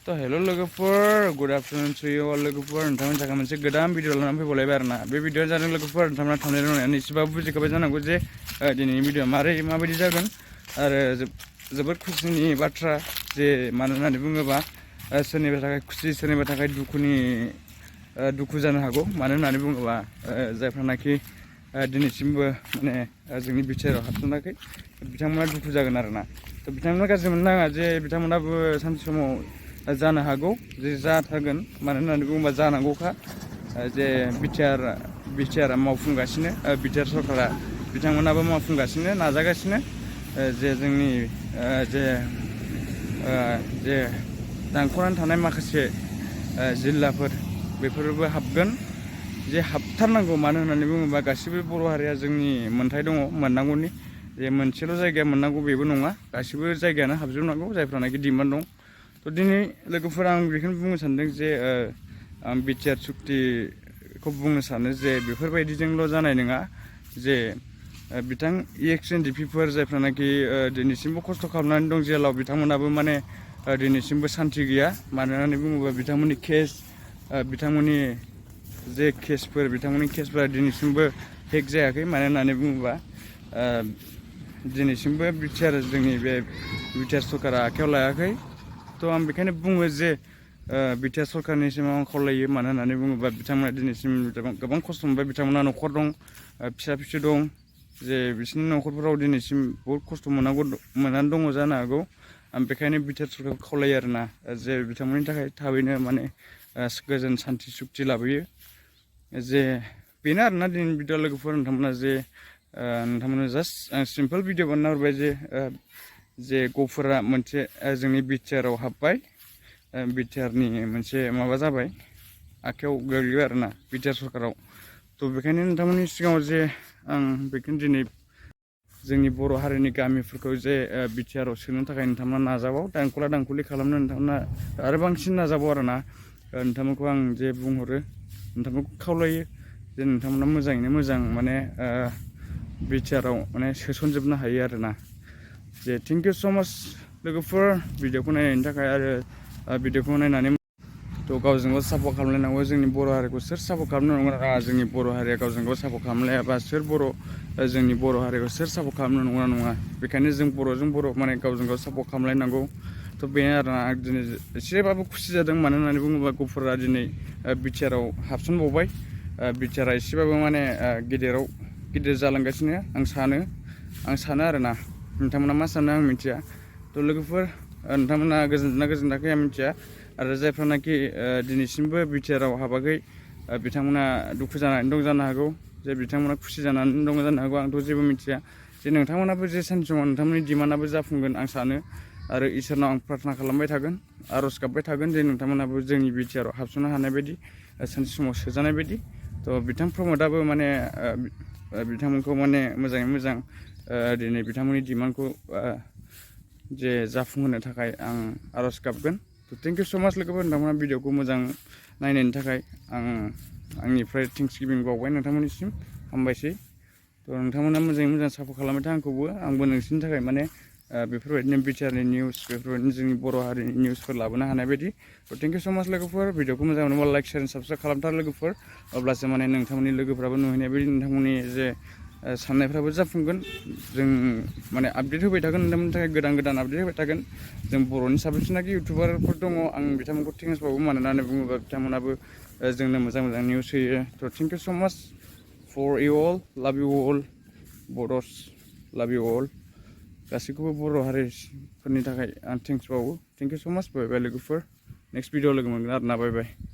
तो हेलो लोगोफोर good afternoon to you all लोगोफोर नोंथांमोननि थाखाय मोनसे गोदान भिडिअ लानानै फैबावलायबाय आरोना बे भिडिअ जादों लोगोफोर नोंथांमोना थांनानै दंनानै एसेबाबो बुजिखाबाय जानांगौ जे दिनैनि भिडिअ माबायदि जागोन आरो जोबोद खुसिनि बाथ्रा जे मानो होननानै बुङोबा सोरनिबा थाखाय खुसि सोरनिबा थाखाय दुखु जानो हागौ मानो होननानै बुङोबा जायफ्रानाखि दिनैसिमबो माने जोंनि बिटिआरआव हाबसनाखै बिथांमोना दुखु जागोन आरोना तो बिथांमोना गाज्रि मोननो नाङा जे बिथांमोनाबो सानसे समाव जानो हागौ जे जाथारगोन मानो होननानै बुङोबा जानांगौखा जे बिटिआरआ मावफुंगासिनो बिटिआर सरकारा बिथांमोनाबो मावफुंगासिनो नाजागासिनो जे जोंनि जे दानख'नानै थानाय माखासे जिल्लाफोर बेफोरबो हाबगोन जे हाबथारनांगौ मानो होननानै बुङोबा गासिबो बर' हारिया जोंनि मोन्थाय दङ मोननांगौनि जे मोनसेल' जायगाया मोननांगौ बेबो नङा गासिबो जायगायानो हाबजोबनांगौ जायफ्रानाखि डिमान्ड दं तो दिनै लोगोफोर आं बेखौनो बुंनो सानदों जे आं बिटिआर सुक्तिखौ बुंनो सानो जे बेफोरबायदिजोंल' जानाय नङा जे बिथां EX-NDP-फोर जायफ्रानाखि दिनैसिमबो खस्थ' खालामनानै दं जेलाव बिथांमोनाबो माने दिनैसिमबो सान्थि गैया मानो होननानै बुङोबा बिथांमोननि केस बिथांमोननि जे बिथांमोननि केसफोरा दिनैसिमबो हेक जायाखै मानो होननानै बुङोबा दिनैसिमबो जोंनि बे बिटिआर सरकारा आखायाव लायाखै तो आं बेखायनो बुङो जे बिटिआर सरकारनिसिम आं खावलायो मानो होननानै बुङोबा बिथांमोना दिनैसिम गोबां खस्थ' मोनबाय बिथांमोना न'खर दं फिसा फिसौ दं जे बिसोरनि न'खरफोराव दिनैसिम बहुद खस्थ' मोननानै दङ जानो हागौ आं बेखायनो बिटिआर सरकारखौ खावलायो आरोना जे बिथांमोननि थाखाय थाबैनो माने गोजोन सान्थि सुक्ति लाबोयो जे बेनो आरोना दिनैनि भिडिअ लोगोफोर नोंथांमोना जे नोंथांमोना जास्ट आं सिम्पोल भिडिअ बानायना हरबाय जे गफुरा मोनसे जोंनि बिटिआरआव हाबबाय बिटिआरनि मोनसे माबा जाबाय आखायाव गोग्लैबाय आरोना बिटिआर सरकाराव तो बेखायनो नोंथांमोननि सिगाङाव जे आं बेखौनो दिनै जोंनि बर' हारिनि गामिफोरखौ जे बिटिआरआव सोनो थाखाय नोंथांमोना नाजाबाव दांखुलि खालामनो नोंथांमोना आरो बांसिन नाजाबाव आरोना नोंथांमोनखौ आं जे बुंहरो नोंथांमोनखौ खावलायो जे नोंथांमोना मोजाङैनो मोजां माने बिटिआरआव माने सोसनजोबनो हायो आरोना जे थेंक इउ स' माच लोगोफोर भिडिअखौ नायनायनि थाखाय आरो भिडिअखौ नायनानै तो गावजों गाव सापर्ट खालामलायनांगौ जोंनि बर' हारिखौ सोर सापर्ट खालामनो नंगौना जोंनि बर' हारिया गावजों गाव सापर्ट खालामलायाबा जोंनि बर' हारिखौ सोर सापर्ट खालामनो नंगौना नङा बेखायनो जों बर'जों बर' माने गावजों गाव सापर्ट खालामलायनांगौ तो बेनो आरोना आं दिनै एसेबाबो खुसि जादों मानो होननानै बुङोबा गफुरा दिनै बिटिआरआव हाबसनबावबाय बिटिआरआ एसेबाबो माने गिदिर जालांगासिनो आं सानो आरोना नोंथांमोना मा सानो आं मिथिया तो लोगोफोर नोंथांमोना गोजोनदोंना गोजोनाखै आं मिथिया आरो जायफ्रानाखि दिनैसिमबो बिटिआरआव हाबाखै बिथांमोना दुखु जानानै दं जानो हागौ जे बिथांमोना खुसि जानानै दं जानो हागौ आंथ' जेबो मिथिया जे नोंथांमोनाबो जे सानसे समाव नोंथांमोननि डिमान्डआबो जाफुंगोन आं सानो आरो इसोरनाव आं प्रार्थना खालामबाय थागोन आर'ज गाबबाय थागोन जे नोंथांमोनाबो जोंनि बिटिआरआव हाबसननो हानाय बायदि सानसे समाव सोजानाय बायदि तो बिथां प्रमदआबो माने बिथांमोनखौ माने मोजाङै मोजां दिनै बिथांमोननि डिमान्डखौ जे जाफुंहोनो थाखाय आं आर'ज गाबगोन तो थेंक इउ स' माच लोगोफोर नोंथांमोना भिडिअखौ मोजां नायनायनि थाखाय आंनिफ्राय थेंक्स गिभिं बावबाय नोंथांमोननिसिम हामबायसै तो नोंथांमोना मोजाङै मोजां सापर्ट खालामबाय था आंबो नोंसोरनि थाखाय माने बेफोरबायदिनो बिटिआरनि निउस बेफोरबायदिनो जोंनि बर' हारिनि निउसफोर लाबोनो हानाय बायदि तो थेंक इउ स' माच लोगोफोर भिडिअखौ मोजां मोनोबा लाइक शेयार साबसक्राइब खालामथार लोगोफोर अब्लासो माने नोंथांमोननि लोगोफ्राबो नुहैनाय बायदि नोंथांमोननि जे साननायफ्राबो जाफुंगोन जों माने आपडेट होबाय थागोन नोंथांमोननि थाखाय गोदान आपडेट होबाय थागोन जों बर'नि साबेसेनाखि इउटुबारफोर दङ आं बिथांमोनखौ थेंक्स बावो मानो होननानै बुङोबा बिथांमोनाबो जोंनो मोजां निउस होयो तो थेंक इउ स' माच फर इउ अल लाभ इउ अल बर'स लाभ इउ अल गासैखौबो बर' हारिफोरनि थाखाय आं थेंक्स बावो थेंक इउ स' माच बाय बाय लोगोफोर नेक्स्ट भिडिअ लोगो मोनगोन आरोना बाय बाय